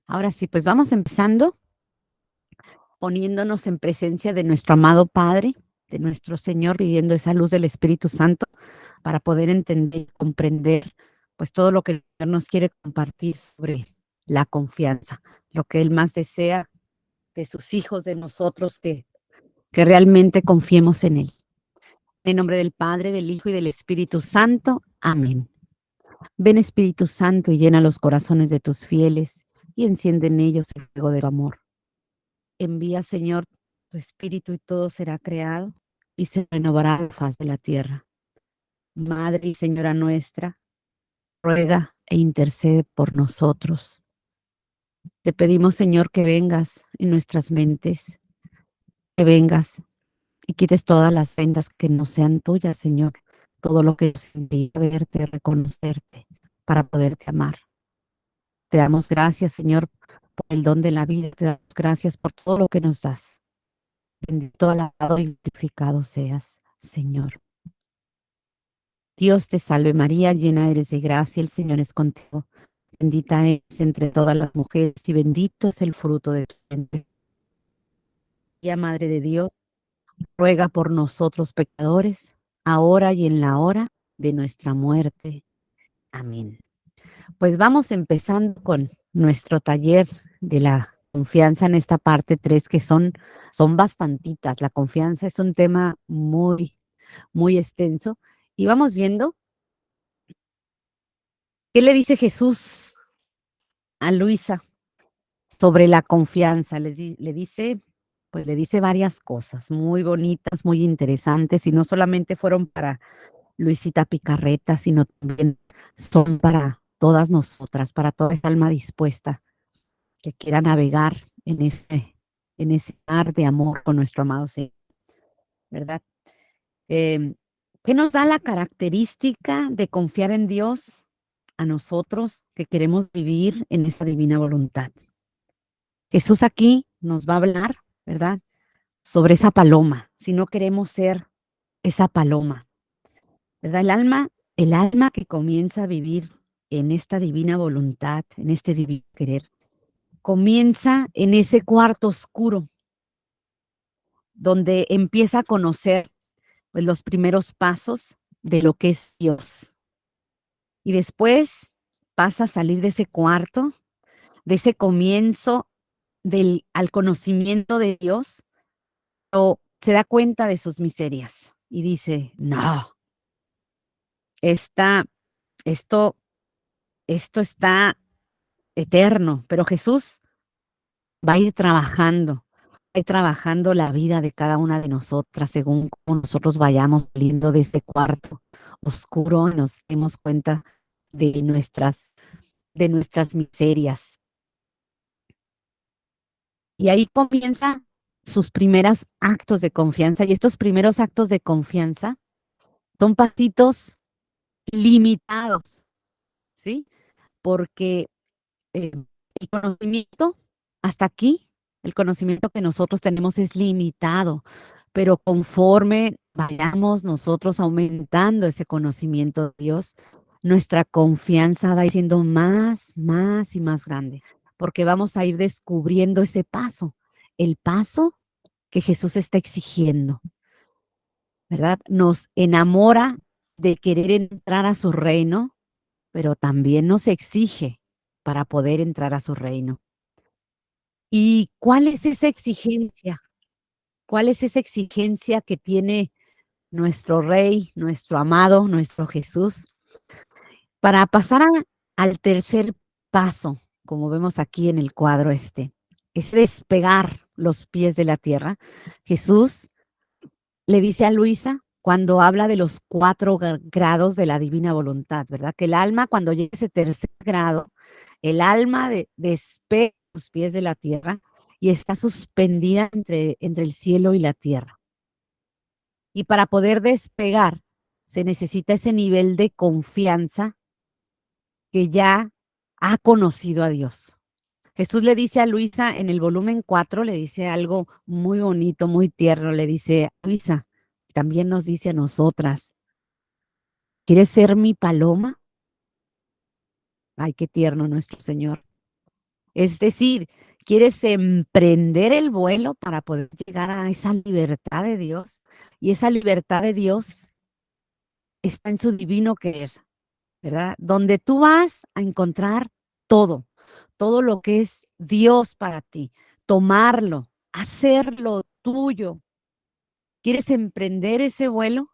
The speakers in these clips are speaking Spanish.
Ahora sí, pues vamos empezando poniéndonos en presencia de nuestro amado Padre, de nuestro Señor, pidiendo esa luz del Espíritu Santo para poder entender y comprender pues todo lo que el Señor nos quiere compartir sobre la confianza, lo que Él más desea de sus hijos, de nosotros, que realmente confiemos en Él. En nombre del Padre, del Hijo y del Espíritu Santo. Amén. Ven Espíritu Santo y llena los corazones de tus fieles y enciende en ellos el fuego del amor. Envía, Señor, tu Espíritu y todo será creado y se renovará la faz de la tierra. Madre y Señora nuestra, ruega e intercede por nosotros. Te pedimos, Señor, que vengas en nuestras mentes, que vengas y quites todas las vendas que no sean tuyas, Señor. Todo lo que nos impide verte, reconocerte, para poderte amar. Te damos gracias, Señor, por el don de la vida. Te damos gracias por todo lo que nos das. Bendito, alabado y glorificado seas, Señor. Dios te salve María, llena eres de gracia, el Señor es contigo. Bendita eres entre todas las mujeres y bendito es el fruto de tu vientre. María, Madre de Dios, ruega por nosotros pecadores, ahora y en la hora de nuestra muerte. Amén. Pues vamos empezando con nuestro taller de la confianza en esta parte 3, que son bastantitas. La confianza es un tema muy extenso. Y vamos viendo qué le dice Jesús a Luisa sobre la confianza. Le dice varias cosas muy bonitas, muy interesantes, y no solamente fueron para Luisita Picarreta, sino también son para todas nosotras, para toda esta alma dispuesta que quiera navegar en ese mar de amor con nuestro amado Señor, ¿verdad? Em, ¿Qué nos da la característica de confiar en Dios a nosotros que queremos vivir en esa divina voluntad? Jesús aquí nos va a hablar, ¿verdad? Sobre esa paloma, si no queremos ser esa paloma, ¿verdad? El alma que comienza a vivir en esta divina voluntad, en este divino querer, comienza en ese cuarto oscuro, donde empieza a conocer pues, los primeros pasos de lo que es Dios. Y después pasa a salir de ese cuarto, de ese comienzo al conocimiento de Dios, pero se da cuenta de sus miserias y dice, no, esta, esto, esto está eterno, pero Jesús va a ir trabajando la vida de cada una de nosotras según como nosotros vayamos saliendo de este cuarto oscuro, nos demos cuenta de nuestras miserias. Y ahí comienza sus primeros actos de confianza, y estos primeros actos de confianza son pasitos limitados, ¿sí? Porque eh, el conocimiento, hasta aquí, el conocimiento que nosotros tenemos es limitado, pero conforme vayamos nosotros aumentando ese conocimiento de Dios, nuestra confianza va siendo más y más grande, porque vamos a ir descubriendo ese paso, el paso que Jesús está exigiendo, ¿verdad? Nos enamora de querer entrar a su reino, pero también nos exige para poder entrar a su reino. ¿Y cuál es esa exigencia? ¿Cuál es esa exigencia que tiene nuestro Rey, nuestro amado, nuestro Jesús? Para pasar al tercer paso, como vemos aquí en el cuadro es despegar los pies de la tierra. Jesús le dice a Luisa cuando habla de los 4 grados de la divina voluntad, ¿verdad? Que el alma, cuando llega a ese tercer grado, el alma despega los pies de la tierra y está suspendida entre el cielo y la tierra. Y para poder despegar, se necesita ese nivel de confianza que ya ha conocido a Dios. Jesús le dice a Luisa en el volumen 4, le dice algo muy bonito, muy tierno, le dice, Luisa, también nos dice a nosotras, ¿quieres ser mi paloma? Ay, qué tierno nuestro Señor. Es decir, quieres emprender el vuelo para poder llegar a esa libertad de Dios. Y esa libertad de Dios está en su divino querer, ¿verdad? Donde tú vas a encontrar todo, todo lo que es Dios para ti, tomarlo, hacerlo tuyo. ¿Quieres emprender ese vuelo?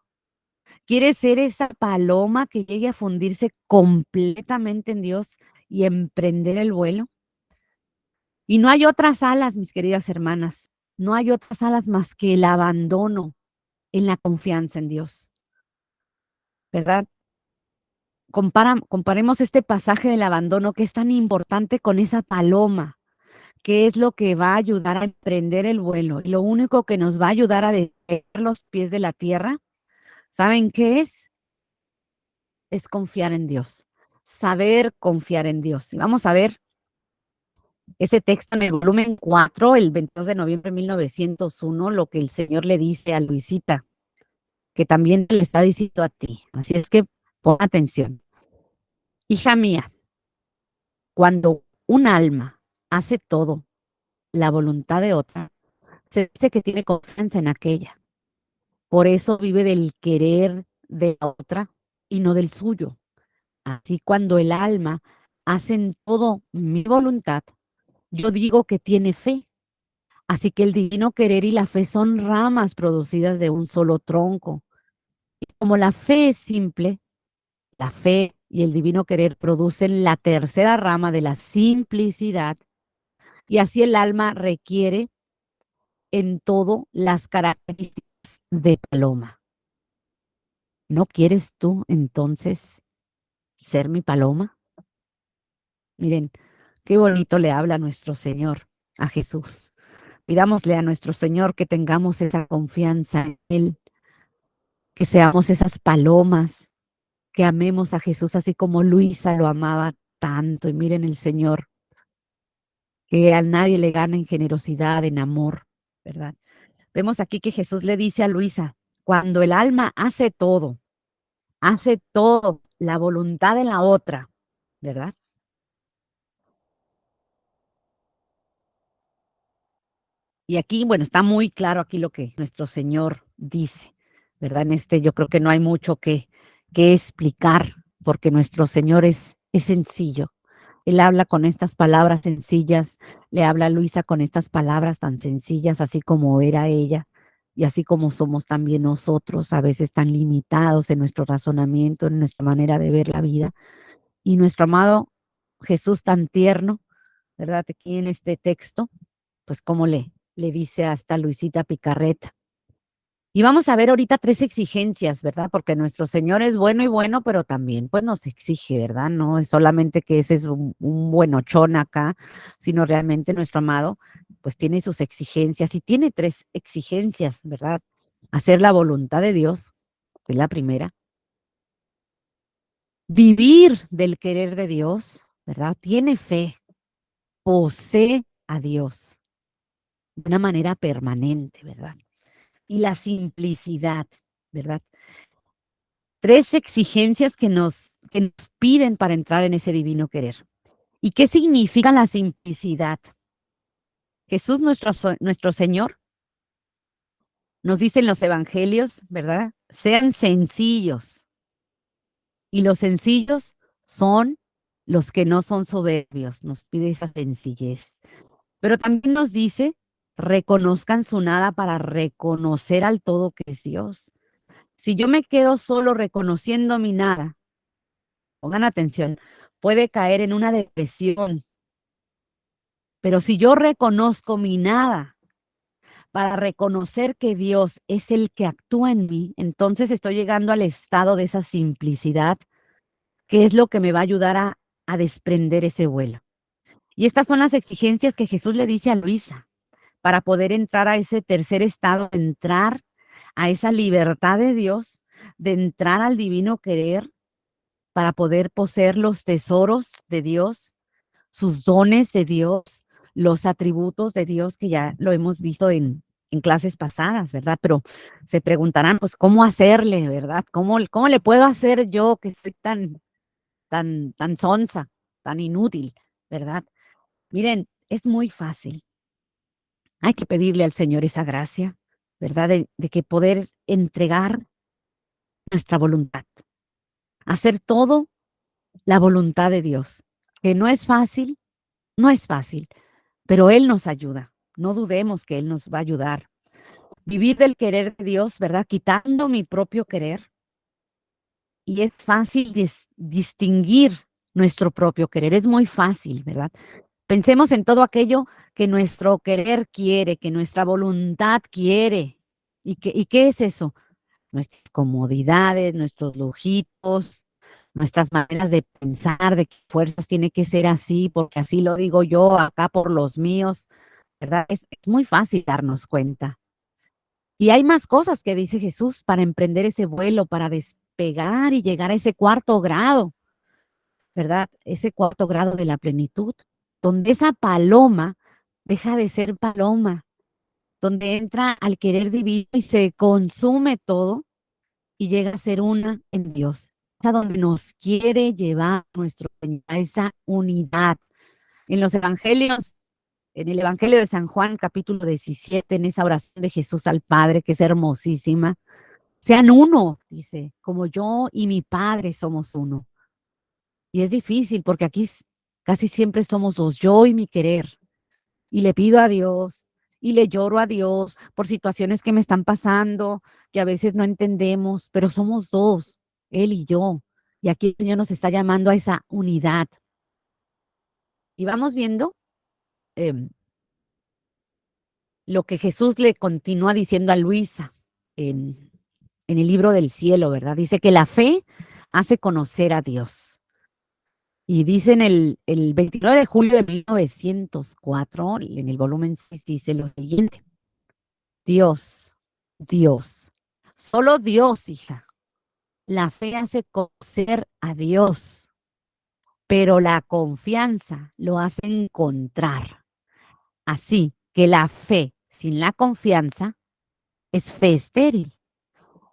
¿Quieres ser esa paloma que llegue a fundirse completamente en Dios y emprender el vuelo? Y no hay otras alas, mis queridas hermanas, no hay otras alas más que el abandono en la confianza en Dios, ¿verdad? Comparemos este pasaje del abandono que es tan importante con esa paloma, que es lo que va a ayudar a emprender el vuelo. Y lo único que nos va a ayudar a despegar los pies de la tierra, ¿saben qué es? Es confiar en Dios, saber confiar en Dios. Y vamos a ver ese texto en el volumen 4, el 22 de noviembre de 1901, lo que el Señor le dice a Luisita, que también le está diciendo a ti. Así es que pon atención. Hija mía, cuando un alma hace todo la voluntad de otra, se dice que tiene confianza en aquella. Por eso vive del querer de la otra y no del suyo. Así cuando el alma hace en todo mi voluntad, yo digo que tiene fe. Así que el divino querer y la fe son ramas producidas de un solo tronco. Y como la fe es simple, la fe y el divino querer producen la tercera rama de la simplicidad, y así el alma requiere en todo las características de paloma. ¿No quieres tú entonces ser mi paloma? Miren, qué bonito le habla nuestro Señor a Jesús. Pidámosle a nuestro Señor que tengamos esa confianza en Él, que seamos esas palomas, que amemos a Jesús así como Luisa lo amaba tanto. Y miren el Señor, que a nadie le gana en generosidad, en amor, ¿verdad? Vemos aquí que Jesús le dice a Luisa, cuando el alma hace todo, la voluntad de la otra, ¿verdad? Y aquí, bueno, está muy claro aquí lo que nuestro Señor dice, ¿verdad? En este yo creo que no hay mucho que explicar, porque nuestro Señor es sencillo. Él habla con estas palabras sencillas, le habla a Luisa con estas palabras tan sencillas, así como era ella, y así como somos también nosotros, a veces tan limitados en nuestro razonamiento, en nuestra manera de ver la vida. Y nuestro amado Jesús tan tierno, ¿verdad? Aquí en este texto, pues como le dice hasta Luisita Picarreta. Y vamos a ver ahorita tres exigencias, ¿verdad? Porque nuestro Señor es bueno y bueno, pero también pues nos exige, ¿verdad? No es solamente que ese es un buenochón acá, sino realmente nuestro amado pues tiene sus exigencias y tiene tres exigencias, ¿verdad? Hacer la voluntad de Dios, que es la primera. Vivir del querer de Dios, ¿verdad? Tiene fe, posee a Dios de una manera permanente, ¿verdad? Y la simplicidad, ¿verdad? Tres exigencias que nos piden para entrar en ese divino querer. ¿Y qué significa la simplicidad? Jesús, nuestro Señor, nos dice en los evangelios, ¿verdad? Sean sencillos. Y los sencillos son los que no son soberbios. Nos pide esa sencillez. Pero también nos dice, reconozcan su nada para reconocer al todo que es Dios. Si yo me quedo solo reconociendo mi nada, pongan atención, puede caer en una depresión. Pero si yo reconozco mi nada para reconocer que Dios es el que actúa en mí, entonces estoy llegando al estado de esa simplicidad, que es lo que me va a ayudar a desprender ese vuelo. Y estas son las exigencias que Jesús le dice a Luisa para poder entrar a ese tercer estado, entrar a esa libertad de Dios, de entrar al divino querer para poder poseer los tesoros de Dios, sus dones de Dios, los atributos de Dios que ya lo hemos visto en clases pasadas, ¿verdad? Pero se preguntarán, pues, ¿cómo hacerle, verdad? ¿Cómo le puedo hacer yo que soy tan sonsa, tan inútil, ¿verdad? Miren, es muy fácil. Hay que pedirle al Señor esa gracia, ¿verdad? De que poder entregar nuestra voluntad, hacer todo la voluntad de Dios, que no es fácil, no es fácil, pero Él nos ayuda. No dudemos que Él nos va a ayudar. Vivir del querer de Dios, ¿verdad? Quitando mi propio querer. Y es fácil distinguir nuestro propio querer. Es muy fácil, ¿verdad? Pensemos en todo aquello que nuestro querer quiere, que nuestra voluntad quiere. ¿Y qué es eso? Nuestras comodidades, nuestros lujitos, nuestras maneras de pensar, de qué fuerzas tiene que ser así, porque así lo digo yo acá por los míos, ¿verdad? Es muy fácil darnos cuenta. Y hay más cosas que dice Jesús para emprender ese vuelo, para despegar y llegar a ese cuarto grado, ¿verdad? Ese cuarto grado de la plenitud, donde esa paloma deja de ser paloma, donde entra al querer divino y se consume todo y llega a ser una en Dios. Es a donde nos quiere llevar nuestro Señor, a esa unidad. En los evangelios, en el Evangelio de San Juan, capítulo 17, en esa oración de Jesús al Padre, que es hermosísima, sean uno, dice, como yo y mi Padre somos uno. Y es difícil porque aquí casi siempre somos dos, yo y mi querer. Y le pido a Dios y le lloro a Dios por situaciones que me están pasando, que a veces no entendemos, pero somos dos, Él y yo. Y aquí el Señor nos está llamando a esa unidad. Y vamos viendo em, lo que Jesús le continúa diciendo a Luisa en el libro del cielo, ¿verdad? Dice que la fe hace conocer a Dios. Y dice en el 29 de julio de 1904, en el volumen 6, dice lo siguiente. Dios, Dios, solo Dios, hija. La fe hace conocer a Dios, pero la confianza lo hace encontrar. Así que la fe sin la confianza es fe estéril.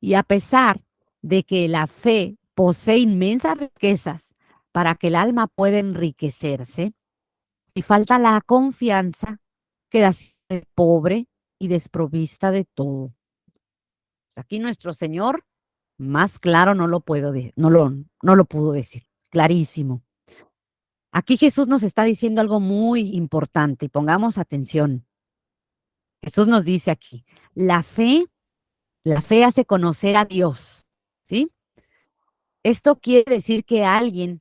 Y a pesar de que la fe posee inmensas riquezas para que el alma pueda enriquecerse, si falta la confianza, queda siempre pobre y desprovista de todo. Pues aquí nuestro Señor, más claro no lo puedo no lo pudo decir, clarísimo. Aquí Jesús nos está diciendo algo muy importante y pongamos atención. Jesús nos dice aquí, la fe hace conocer a Dios, ¿sí? Esto quiere decir que alguien,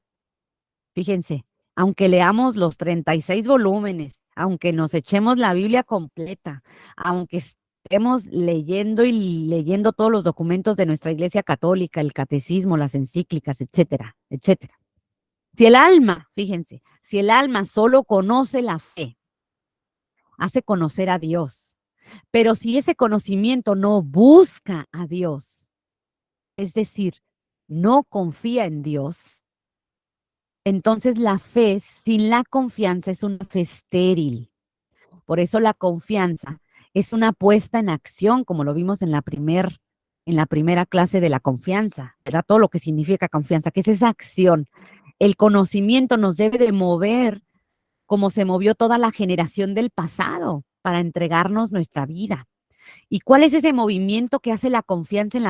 fíjense, aunque leamos los 36 volúmenes, aunque nos echemos la Biblia completa, aunque estemos leyendo y leyendo todos los documentos de nuestra Iglesia Católica, el catecismo, las encíclicas, etcétera, etcétera. Si el alma, fíjense, si el alma solo conoce la fe, hace conocer a Dios, pero si ese conocimiento no busca a Dios, es decir, no confía en Dios, entonces la fe sin la confianza es una fe estéril. Por eso la confianza es una puesta en acción, como lo vimos en la primera clase de la confianza, ¿verdad? Todo lo que significa confianza, que es esa acción. El conocimiento nos debe de mover como se movió toda la generación del pasado para entregarnos nuestra vida. ¿Y cuál es ese movimiento que hace la confianza en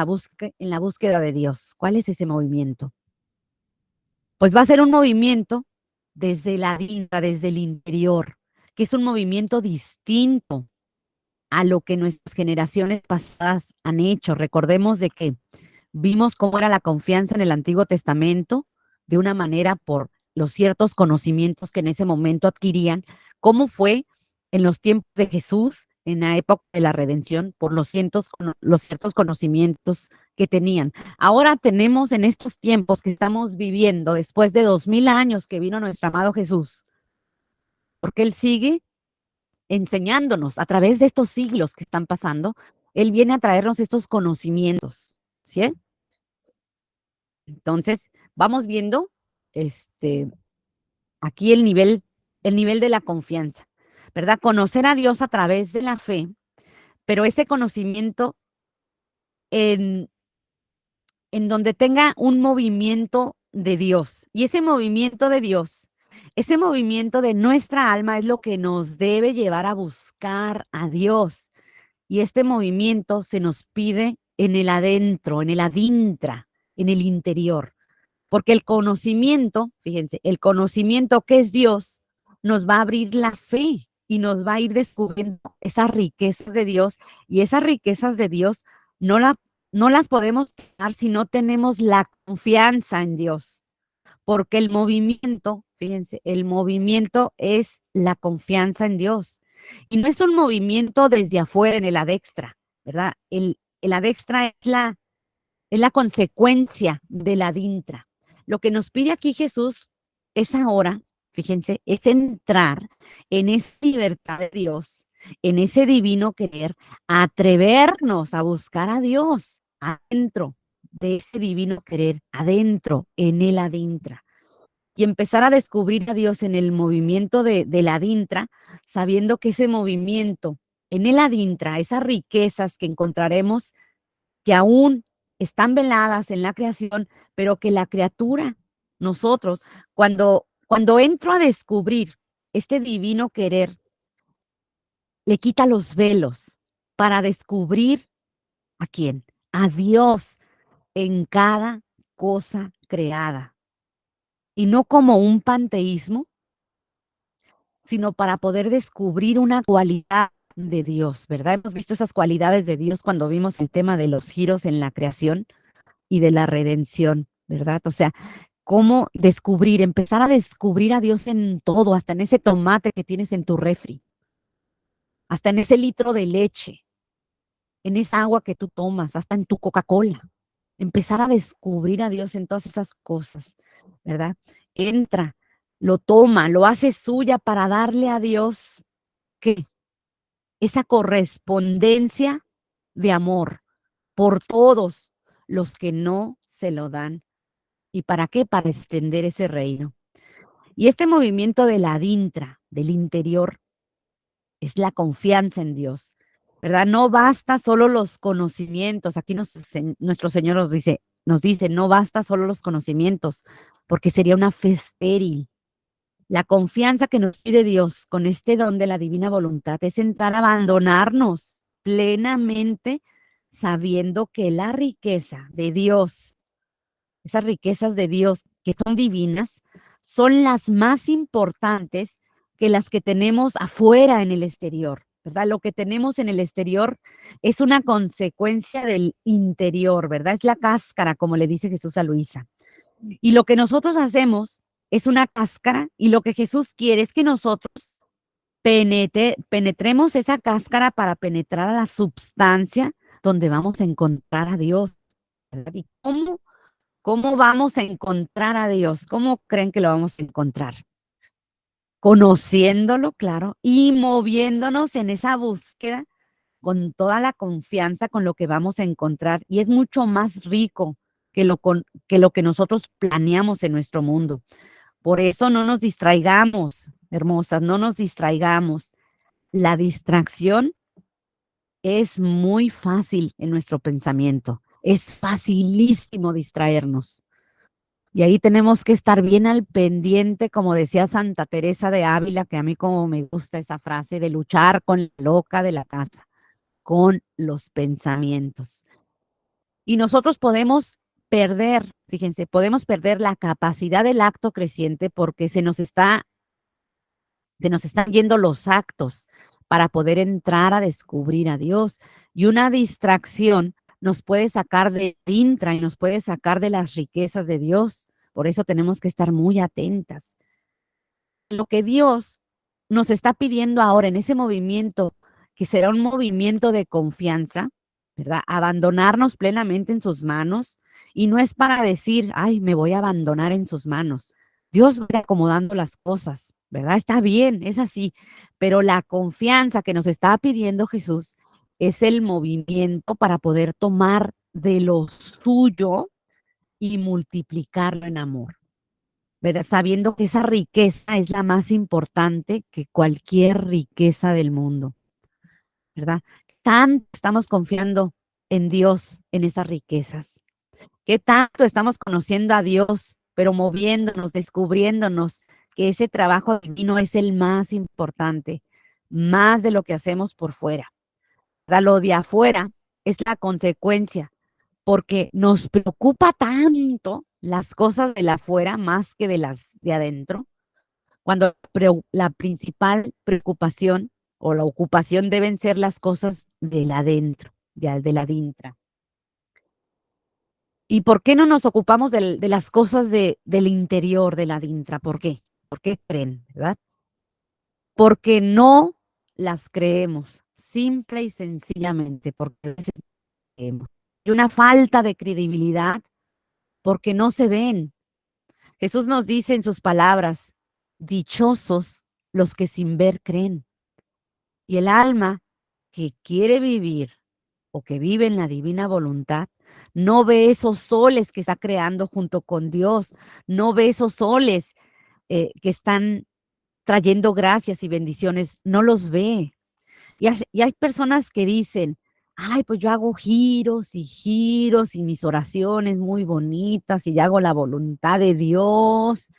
la búsqueda de Dios? ¿Cuál es ese movimiento? Pues va a ser un movimiento desde la vida, desde el interior, que es un movimiento distinto a lo que nuestras generaciones pasadas han hecho. Recordemos de que vimos cómo era la confianza en el Antiguo Testamento, de una manera por los ciertos conocimientos que en ese momento adquirían, cómo fue en los tiempos de Jesús, en la época de la redención, por los ciertos conocimientos que tenían. Ahora tenemos en estos tiempos que estamos viviendo, después de 2000 años que vino nuestro amado Jesús, porque Él sigue enseñándonos a través de estos siglos que están pasando, Él viene a traernos estos conocimientos, ¿sí? Entonces, vamos viendo aquí el nivel de la confianza, ¿verdad? Conocer a Dios a través de la fe, pero ese conocimiento en, en donde tenga un movimiento de Dios. Y ese movimiento de Dios Ese movimiento de nuestra alma es lo que nos debe llevar a buscar a Dios. Y este movimiento se nos pide en el adentro, en el adintra, en el interior. Porque el conocimiento, fíjense, el conocimiento que es Dios nos va a abrir la fe y nos va a ir descubriendo esas riquezas de Dios. Y esas riquezas de Dios no, no las podemos dar si no tenemos la confianza en Dios. Porque el movimiento, fíjense, el movimiento es la confianza en Dios. Y no es un movimiento desde afuera en el adextra, ¿verdad? El adextra es la consecuencia de la adintra. Lo que nos pide aquí Jesús es ahora, fíjense, es entrar en esa libertad de Dios, en ese divino querer, atrevernos a buscar a Dios adentro de ese divino querer, adentro, en el adintra. Y empezar a descubrir a Dios en el movimiento de la adintra, sabiendo que ese movimiento en el adintra, esas riquezas que encontraremos que aún están veladas en la creación, pero que la criatura, nosotros, cuando entro a descubrir este divino querer, le quita los velos para descubrir a quién, a Dios en cada cosa creada. Y no como un panteísmo, sino para poder descubrir una cualidad de Dios, ¿verdad? Hemos visto esas cualidades de Dios cuando vimos el tema de los giros en la creación y de la redención, ¿verdad? O sea, cómo descubrir, empezar a descubrir a Dios en todo, hasta en ese tomate que tienes en tu refri, hasta en ese litro de leche, en esa agua que tú tomas, hasta en tu Coca-Cola. Empezar a descubrir a Dios en todas esas cosas, ¿verdad? Entra, lo toma, lo hace suya para darle a Dios, ¿qué? Esa correspondencia de amor por todos los que no se lo dan. ¿Y para qué? Para extender ese reino. Y este movimiento de la adintra, del interior, es la confianza en Dios, ¿verdad? No basta solo los conocimientos. Aquí nuestro Señor nos dice, no basta solo los conocimientos, porque sería una fe estéril. La confianza que nos pide Dios con este don de la divina voluntad es entrar a abandonarnos plenamente sabiendo que la riqueza de Dios, esas riquezas de Dios que son divinas, son las más importantes que las que tenemos afuera en el exterior, ¿verdad? Lo que tenemos en el exterior es una consecuencia del interior, ¿verdad? Es la cáscara, como le dice Jesús a Luisa. Y lo que nosotros hacemos es una cáscara y lo que Jesús quiere es que nosotros penetremos esa cáscara para penetrar a la substancia donde vamos a encontrar a Dios, ¿verdad? ¿Y cómo vamos a encontrar a Dios? ¿Cómo creen que lo vamos a encontrar? Conociéndolo, claro, y moviéndonos en esa búsqueda con toda la confianza con lo que vamos a encontrar. Y es mucho más rico que lo que nosotros planeamos en nuestro mundo. Por eso no nos distraigamos, hermosas, no nos distraigamos. La distracción es muy fácil en nuestro pensamiento. Es facilísimo distraernos. Y ahí tenemos que estar bien al pendiente, como decía Santa Teresa de Ávila, que a mí como me gusta esa frase, de luchar con la loca de la casa, con los pensamientos. Y nosotros podemos perder, fíjense, podemos perder la capacidad del acto creciente porque se nos están yendo los actos para poder entrar a descubrir a Dios. Y una distracción nos puede sacar de intra y nos puede sacar de las riquezas de Dios. Por eso tenemos que estar muy atentas. Lo que Dios nos está pidiendo ahora en ese movimiento, que será un movimiento de confianza, ¿verdad? Abandonarnos plenamente en sus manos. Y no es para decir, ay, me voy a abandonar en sus manos. Dios va a ir acomodando las cosas, ¿verdad? Está bien, es así. Pero la confianza que nos está pidiendo Jesús es el movimiento para poder tomar de lo suyo y multiplicarlo en amor, ¿verdad? Sabiendo que esa riqueza es la más importante que cualquier riqueza del mundo, ¿verdad? Tanto estamos confiando en Dios, en esas riquezas. ¿Qué tanto estamos conociendo a Dios, pero moviéndonos, descubriéndonos que ese trabajo divino es el más importante, más de lo que hacemos por fuera. Lo de afuera es la consecuencia, porque nos preocupa tanto las cosas de la afuera más que de las de adentro, cuando la principal preocupación o la ocupación deben ser las cosas de la adentro, de la adintra. ¿Y por qué no nos ocupamos de las cosas del interior, de la adintra? ¿Por qué? ¿Por qué creen, verdad? Porque no las creemos, simple y sencillamente, porque a veces creemos. Hay una falta de credibilidad porque no se ven. Jesús nos dice en sus palabras, dichosos los que sin ver creen. Y el alma que quiere vivir o que vive en la divina voluntad, no ve esos soles que está creando junto con Dios, no ve esos soles que están trayendo gracias y bendiciones, no los ve. Y hay personas que dicen, ay, pues yo hago giros y mis oraciones muy bonitas y hago la voluntad de Dios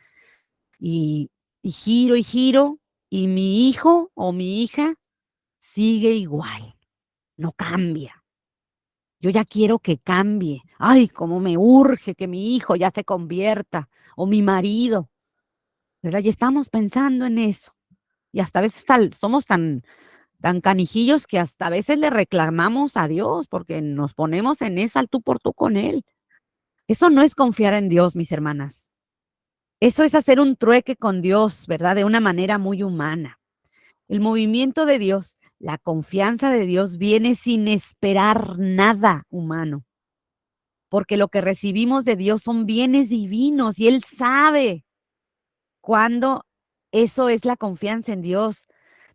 y, y giro y mi hijo o mi hija sigue igual, no cambia. Yo ya quiero que cambie. Ay, cómo me urge que mi hijo ya se convierta o mi marido, ¿verdad? Y estamos pensando en eso. Y hasta a veces somos tan canijillos que hasta a veces le reclamamos a Dios porque nos ponemos en esa al tú por tú con Él. Eso no es confiar en Dios, mis hermanas. Eso es hacer un trueque con Dios, ¿verdad? De una manera muy humana. El movimiento de Dios, la confianza de Dios viene sin esperar nada humano, porque lo que recibimos de Dios son bienes divinos y Él sabe cuándo eso es la confianza en Dios.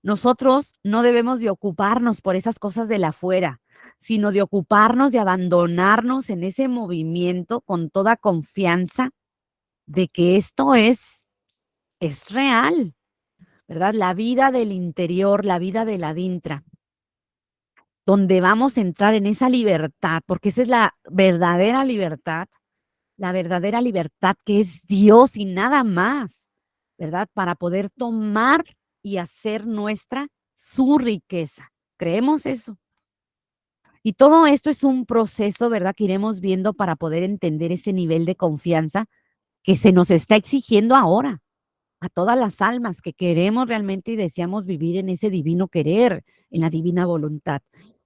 Nosotros no debemos de ocuparnos por esas cosas de la afuera, sino de ocuparnos de abandonarnos en ese movimiento con toda confianza de que esto es real, ¿verdad? La vida del interior, la vida de la adintra, donde vamos a entrar en esa libertad, porque esa es la verdadera libertad que es Dios y nada más, ¿verdad? Para poder tomar y hacer nuestra su riqueza. ¿Creemos eso? Y todo esto es un proceso, ¿verdad? Que iremos viendo para poder entender ese nivel de confianza que se nos está exigiendo ahora a todas las almas que queremos realmente y deseamos vivir en ese divino querer, en la divina voluntad.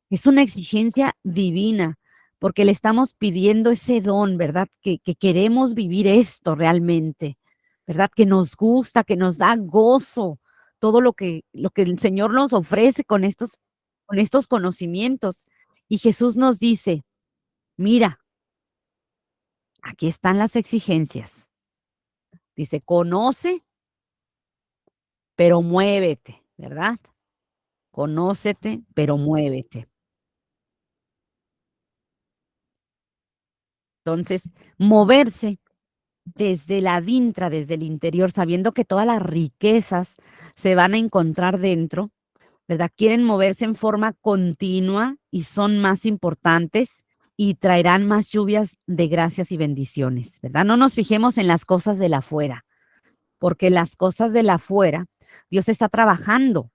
Es una exigencia divina, porque le estamos pidiendo ese don, ¿verdad? Que queremos vivir esto realmente, ¿verdad? Que nos gusta, que nos da gozo, todo lo que el Señor nos ofrece con estos conocimientos. Y Jesús nos dice, mira, aquí están las exigencias. Dice, conoce, pero muévete, ¿verdad? Conócete, pero muévete. Entonces, moverse desde la adintra, desde el interior, sabiendo que todas las riquezas se van a encontrar dentro, ¿verdad? Quieren moverse en forma continua y son más importantes y traerán más lluvias de gracias y bendiciones, ¿verdad? No nos fijemos en las cosas de la afuera, porque las cosas de la afuera, Dios está trabajando.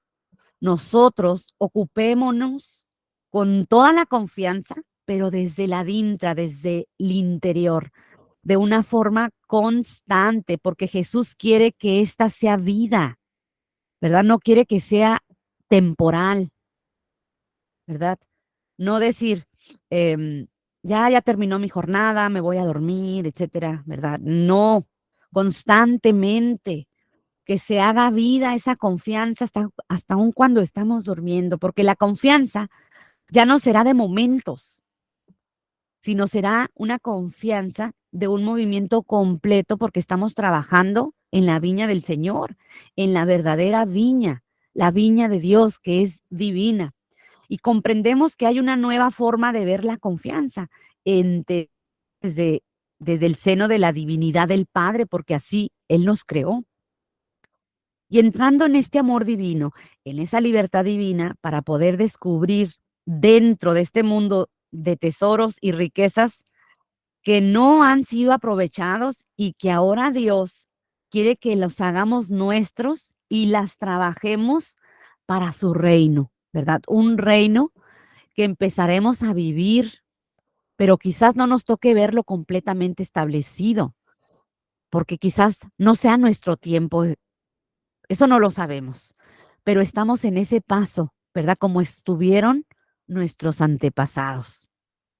Nosotros ocupémonos con toda la confianza, pero desde la adintra, desde el interior, de una forma constante, porque Jesús quiere que esta sea vida, ¿verdad? No quiere que sea temporal, ¿verdad? No decir, ya terminó mi jornada, me voy a dormir, etcétera, ¿verdad? No, constantemente que se haga vida esa confianza hasta aun cuando estamos durmiendo, porque la confianza ya no será de momentos, sino será una confianza de un movimiento completo porque estamos trabajando en la viña del Señor, en la verdadera viña, la viña de Dios que es divina. Y comprendemos que hay una nueva forma de ver la confianza entre- desde, desde el seno de la divinidad del Padre, porque así Él nos creó. Y entrando en este amor divino, en esa libertad divina, para poder descubrir dentro de este mundo de tesoros y riquezas que no han sido aprovechados y que ahora Dios quiere que los hagamos nuestros y las trabajemos para su reino, ¿verdad? Un reino que empezaremos a vivir, pero quizás no nos toque verlo completamente establecido, porque quizás no sea nuestro tiempo, eso no lo sabemos, pero estamos en ese paso, ¿verdad? Como estuvieron nuestros antepasados,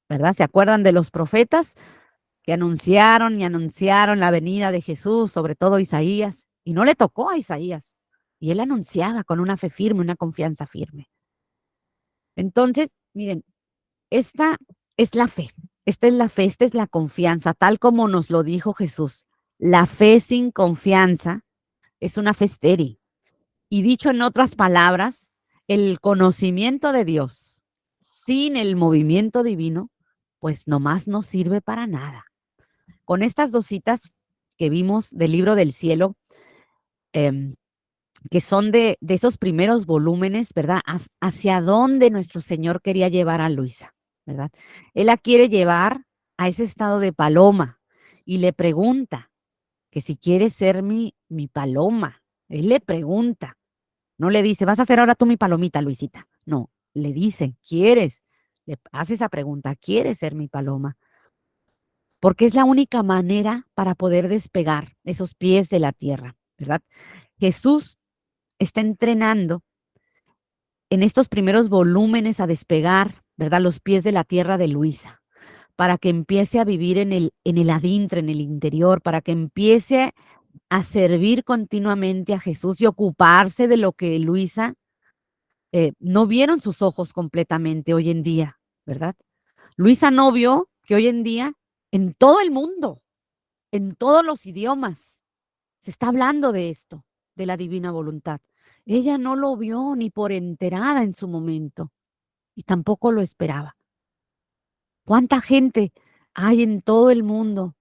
¿verdad? ¿Se acuerdan de los profetas que anunciaron y anunciaron la venida de Jesús, sobre todo Isaías? Y no le tocó a Isaías, y él anunciaba con una fe firme, una confianza firme. Entonces, miren, esta es la fe, esta es la fe, esta es la confianza, tal como nos lo dijo Jesús. La fe sin confianza es una fe estéril. Y dicho en otras palabras, el conocimiento de Dios sin el movimiento divino, pues nomás no sirve para nada. Con estas dos citas que vimos del libro del cielo, em, que son de esos primeros volúmenes, ¿verdad? Hacia dónde nuestro Señor quería llevar a Luisa, ¿verdad? Él la quiere llevar a ese estado de paloma y le pregunta que si quiere ser mi paloma. Él le pregunta, no le dice, vas a ser ahora tú mi palomita, Luisita. No, le dice, ¿quieres? Le hace esa pregunta, ¿quieres ser mi paloma? Porque es la única manera para poder despegar esos pies de la tierra, ¿verdad? Jesús está entrenando en estos primeros volúmenes a despegar, ¿verdad? Los pies de la tierra de Luisa, para que empiece a vivir en el adintre, en el interior, para que empiece a servir continuamente a Jesús y ocuparse de lo que Luisa no vieron sus ojos completamente hoy en día, ¿verdad? Luisa no vio que hoy en día en todo el mundo, en todos los idiomas, se está hablando de esto, de la divina voluntad. Ella no lo vio ni por enterada en su momento y tampoco lo esperaba. ¿Cuánta gente hay en todo el mundo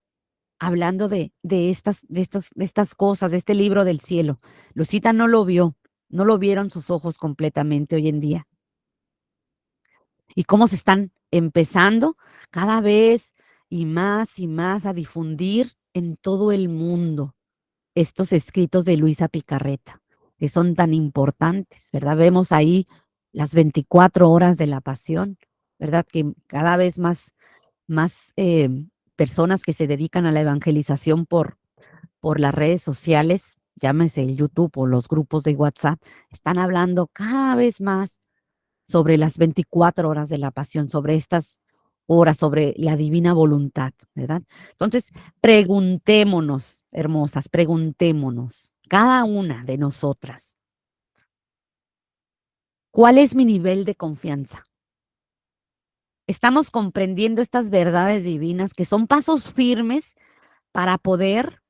hablando de estas cosas, de este libro del cielo? Lucita no lo vio, no lo vieron sus ojos completamente hoy en día. Y cómo se están empezando cada vez y más a difundir en todo el mundo estos escritos de Luisa Picarreta, que son tan importantes, ¿verdad? Vemos ahí las 24 horas de la pasión, ¿verdad? Que cada vez más personas que se dedican a la evangelización por las redes sociales, llámese el YouTube o los grupos de WhatsApp, están hablando cada vez más sobre las 24 horas de la pasión, sobre estas horas, sobre la divina voluntad, ¿verdad? Entonces, preguntémonos, hermosas, preguntémonos, cada una de nosotras, ¿cuál es mi nivel de confianza? Estamos comprendiendo estas verdades divinas que son pasos firmes para poder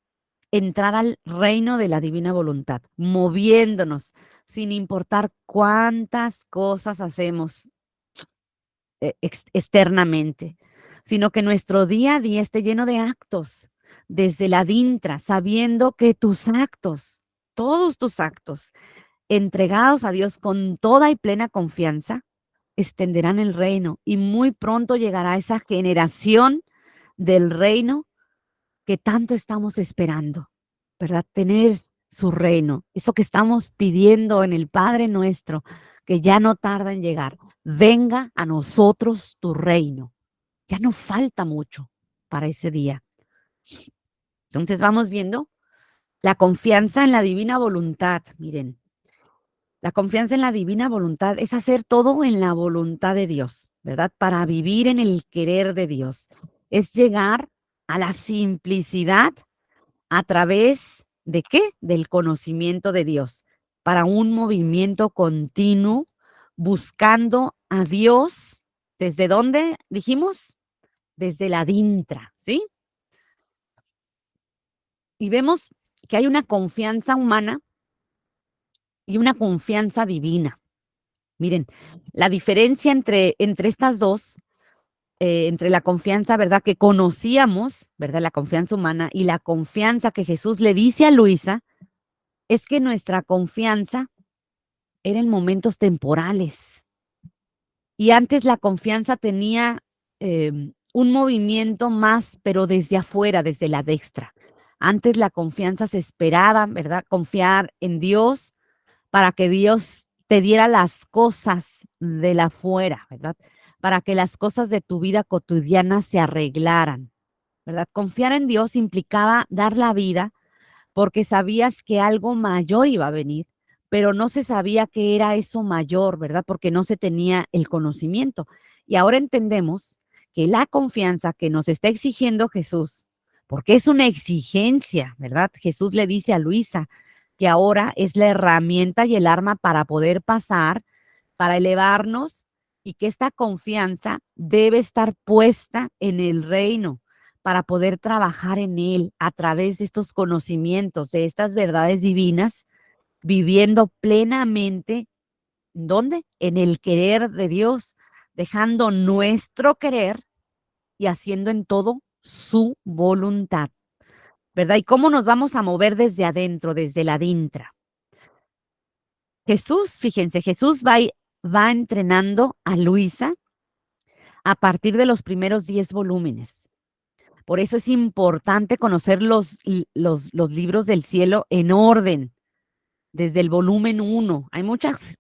entrar al reino de la divina voluntad, moviéndonos sin importar cuántas cosas hacemos externamente, sino que nuestro día a día esté lleno de actos, desde la dintra, sabiendo que tus actos, todos tus actos, entregados a Dios con toda y plena confianza, extenderán el reino y muy pronto llegará esa generación del reino que tanto estamos esperando, ¿verdad? Tener su reino, eso que estamos pidiendo en el Padre nuestro, que ya no tarda en llegar. Venga a nosotros tu reino. Ya no falta mucho para ese día. Entonces vamos viendo la confianza en la divina voluntad. Miren, la confianza en la divina voluntad es hacer todo en la voluntad de Dios, ¿verdad? Para vivir en el querer de Dios. Es llegar a la simplicidad a través de qué? Del conocimiento de Dios, para un movimiento continuo, buscando a Dios. ¿Desde dónde dijimos? Desde la dintra, ¿sí? Y vemos que hay una confianza humana y una confianza divina. Miren, la diferencia entre estas dos, entre la confianza, ¿verdad? Que conocíamos, ¿verdad? La confianza humana y la confianza que Jesús le dice a Luisa, es que nuestra confianza era en momentos temporales. Y antes la confianza tenía un movimiento más, pero desde afuera, desde la destra. Antes la confianza se esperaba, ¿verdad? Confiar en Dios para que Dios te diera las cosas de la afuera, ¿verdad? Para que las cosas de tu vida cotidiana se arreglaran, ¿verdad? Confiar en Dios implicaba dar la vida porque sabías que algo mayor iba a venir, pero no se sabía qué era eso mayor, ¿verdad? Porque no se tenía el conocimiento. Y ahora entendemos que la confianza que nos está exigiendo Jesús, porque es una exigencia, ¿verdad? Jesús le dice a Luisa que ahora es la herramienta y el arma para poder pasar, para elevarnos y que esta confianza debe estar puesta en el reino para poder trabajar en él a través de estos conocimientos, de estas verdades divinas, viviendo plenamente, ¿dónde? En el querer de Dios, dejando nuestro querer y haciendo en todo su voluntad, ¿verdad? ¿Y cómo nos vamos a mover desde adentro, desde la dintra? Jesús, fíjense, Jesús va entrenando a Luisa a partir de los primeros 10 volúmenes. Por eso es importante conocer los libros del cielo en orden, desde el volumen uno. Hay muchas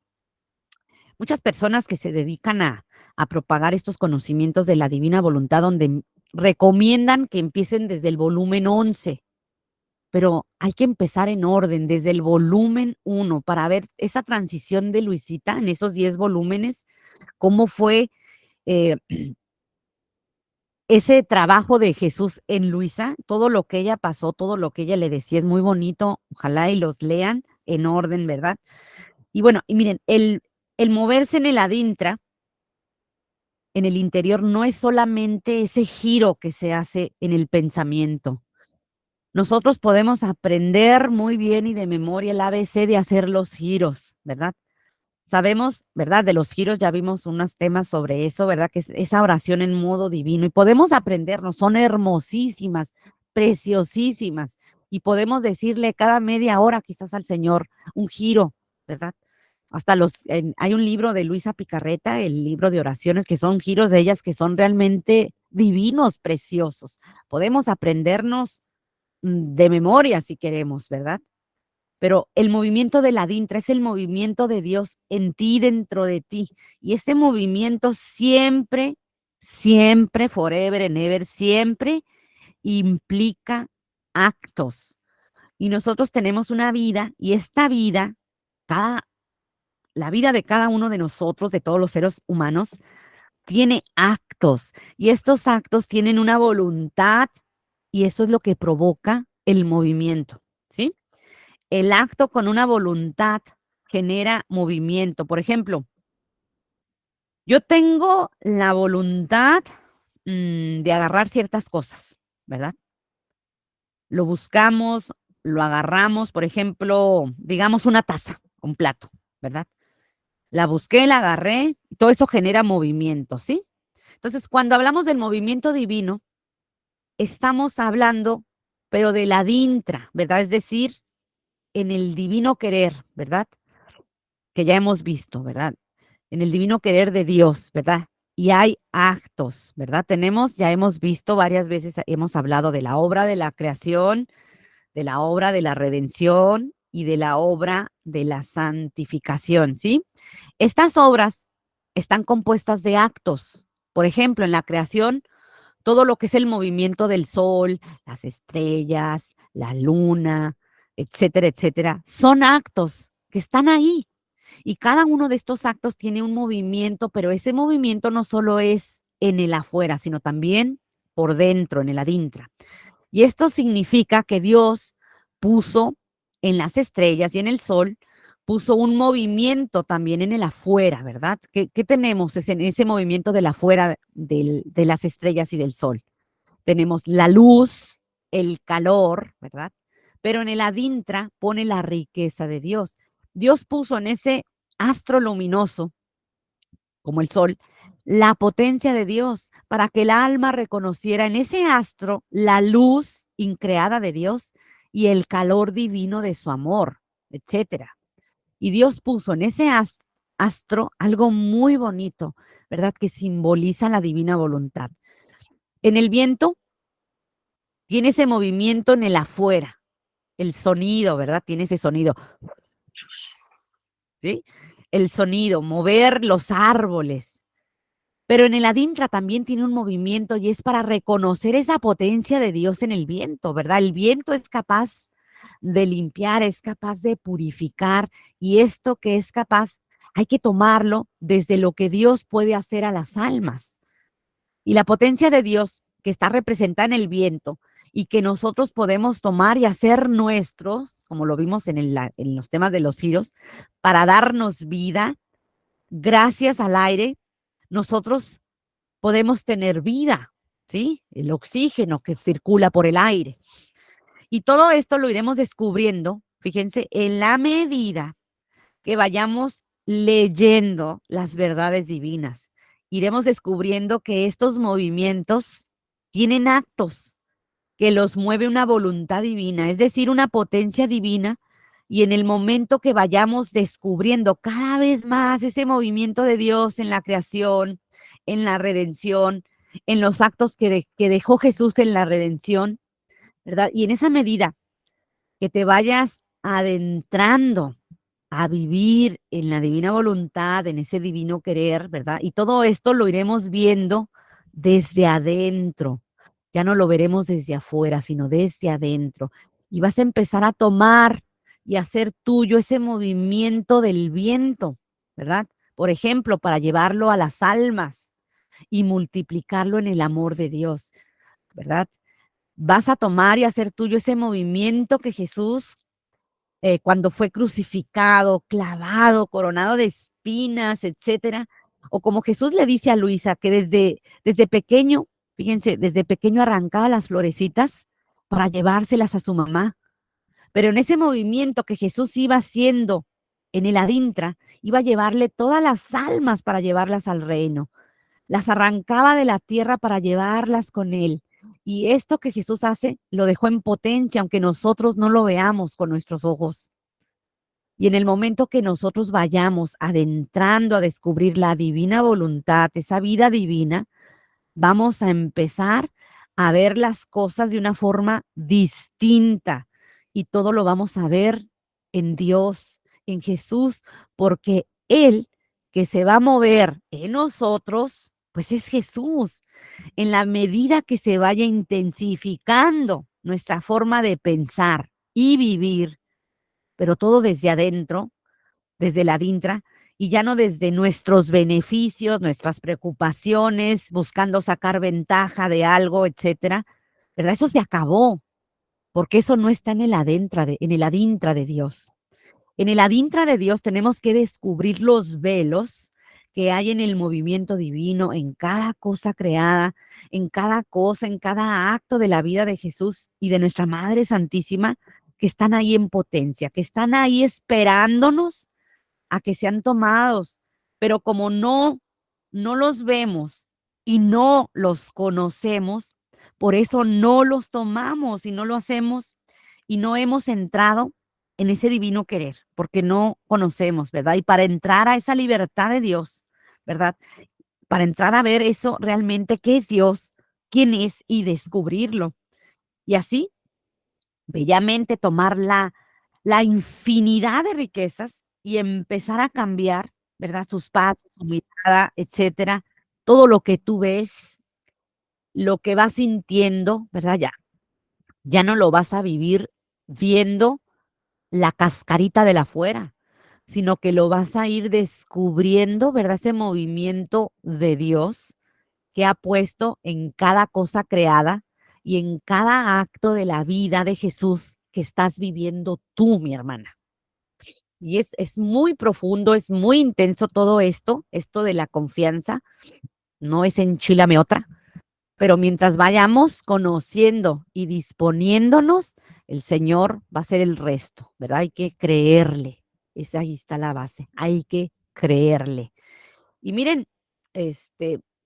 personas que se dedican a propagar estos conocimientos de la divina voluntad, donde recomiendan que empiecen desde el volumen 11, pero hay que empezar en orden, desde el volumen uno, para ver esa transición de Luisita en esos 10 volúmenes, cómo fue eh, ese trabajo de Jesús en Luisa, todo lo que ella pasó, todo lo que ella le decía es muy bonito, ojalá y los lean en orden, ¿verdad? Y bueno, y miren, el moverse en el adintra, en el interior, no es solamente ese giro que se hace en el pensamiento. Nosotros podemos aprender muy bien y de memoria el ABC de hacer los giros, ¿verdad? Sabemos, ¿verdad? De los giros ya vimos unos temas sobre eso, ¿verdad? Que es esa oración en modo divino y podemos aprendernos, son hermosísimas, preciosísimas y podemos decirle cada media hora quizás al Señor un giro, ¿verdad? Hasta hay un libro de Luisa Picarreta, el libro de oraciones, que son giros de ellas que son realmente divinos, preciosos. Podemos aprendernos de memoria si queremos, ¿verdad? Pero el movimiento de la dintra es el movimiento de Dios en ti, dentro de ti. Y ese movimiento siempre, siempre, forever and ever, siempre implica actos. Y nosotros tenemos una vida y esta vida, la vida de cada uno de nosotros, de todos los seres humanos, tiene actos. Y estos actos tienen una voluntad y eso es lo que provoca el movimiento, ¿sí? El acto con una voluntad genera movimiento. Por ejemplo, yo tengo la voluntad de agarrar ciertas cosas, ¿verdad? Lo buscamos, lo agarramos, por ejemplo, digamos una taza, un plato, ¿verdad? La busqué, la agarré, todo eso genera movimiento, ¿sí? Entonces, cuando hablamos del movimiento divino, estamos hablando, pero de la dintra, ¿verdad? Es decir, en el divino querer, ¿verdad? Que ya hemos visto, ¿verdad? En el divino querer de Dios, ¿verdad? Y hay actos, ¿verdad? Ya hemos visto varias veces, hemos hablado de la obra de la creación, de la obra de la redención y de la obra de la santificación, ¿sí? Estas obras están compuestas de actos. Por ejemplo, en la creación, todo lo que es el movimiento del sol, las estrellas, la luna, etcétera, etcétera, son actos que están ahí, y cada uno de estos actos tiene un movimiento, pero ese movimiento no solo es en el afuera, sino también por dentro, en el adintra. Y esto significa que Dios puso en las estrellas y en el sol, puso un movimiento también en el afuera, ¿verdad? ¿Qué tenemos en ese movimiento del afuera de las estrellas y del sol? Tenemos la luz, el calor, ¿verdad? Pero en el adintra pone la riqueza de Dios. Dios puso en ese astro luminoso, como el sol, la potencia de Dios para que el alma reconociera en ese astro la luz increada de Dios y el calor divino de su amor, etcétera. Y Dios puso en ese astro algo muy bonito, ¿verdad? Que simboliza la divina voluntad. En el viento tiene ese movimiento en el afuera, el sonido, ¿verdad? Tiene ese sonido, ¿sí? El sonido, mover los árboles. Pero en el adintra también tiene un movimiento y es para reconocer esa potencia de Dios en el viento, ¿verdad? El viento es capaz de limpiar, es capaz de purificar y esto que es capaz, hay que tomarlo desde lo que Dios puede hacer a las almas. Y la potencia de Dios que está representada en el viento y que nosotros podemos tomar y hacer nuestros, como lo vimos en los temas de los giros, para darnos vida, gracias al aire, nosotros podemos tener vida, ¿sí? El oxígeno que circula por el aire. Y todo esto lo iremos descubriendo, fíjense, en la medida que vayamos leyendo las verdades divinas. Iremos descubriendo que estos movimientos tienen actos que los mueve una voluntad divina, es decir, una potencia divina. Y en el momento que vayamos descubriendo cada vez más ese movimiento de Dios en la creación, en la redención, en los actos que dejó Jesús en la redención, ¿verdad? Y en esa medida que te vayas adentrando a vivir en la divina voluntad, en ese divino querer, ¿verdad? Y todo esto lo iremos viendo desde adentro. Ya no lo veremos desde afuera, sino desde adentro. Y vas a empezar a tomar y hacer tuyo ese movimiento del viento, ¿verdad? Por ejemplo, para llevarlo a las almas y multiplicarlo en el amor de Dios, ¿verdad? Vas a tomar y hacer tuyo ese movimiento que Jesús cuando fue crucificado, clavado, coronado de espinas, etcétera. O como Jesús le dice a Luisa, que desde pequeño, fíjense, desde pequeño arrancaba las florecitas para llevárselas a su mamá. Pero en ese movimiento que Jesús iba haciendo en el adintra, iba a llevarle todas las almas para llevarlas al reino. Las arrancaba de la tierra para llevarlas con él. Y esto que Jesús hace lo dejó en potencia, aunque nosotros no lo veamos con nuestros ojos. Y en el momento que nosotros vayamos adentrando a descubrir la divina voluntad, esa vida divina, vamos a empezar a ver las cosas de una forma distinta y todo lo vamos a ver en Dios, en Jesús, porque Él que se va a mover en nosotros, pues es Jesús. En la medida que se vaya intensificando nuestra forma de pensar y vivir, pero todo desde adentro, desde la DINTRA, y ya no desde nuestros beneficios, nuestras preocupaciones, buscando sacar ventaja de algo, etcétera, ¿verdad? Eso se acabó, porque eso no está en el en el adintra de Dios. En el adintra de Dios tenemos que descubrir los velos que hay en el movimiento divino, en cada cosa creada, en cada cosa, en cada acto de la vida de Jesús y de nuestra Madre Santísima, que están ahí en potencia, que están ahí esperándonos a que sean tomados, pero como no los vemos y no los conocemos, por eso no los tomamos y no lo hacemos y no hemos entrado en ese divino querer, porque no conocemos, ¿verdad? Y para entrar a esa libertad de Dios, ¿verdad? Para entrar a ver eso realmente, qué es Dios, quién es y descubrirlo. Y así bellamente tomar la infinidad de riquezas y empezar a cambiar, ¿verdad? Sus pasos, su mirada, etcétera. Todo lo que tú ves, lo que vas sintiendo, ¿verdad? Ya no lo vas a vivir viendo la cascarita de la afuera, sino que lo vas a ir descubriendo, ¿verdad? Ese movimiento de Dios que ha puesto en cada cosa creada y en cada acto de la vida de Jesús que estás viviendo tú, mi hermana. Y es muy profundo, es muy intenso todo esto de la confianza, no es enchilame otra, pero mientras vayamos conociendo y disponiéndonos, el Señor va a hacer el resto, ¿verdad? Hay que creerle, ahí está la base, hay que creerle. Y miren,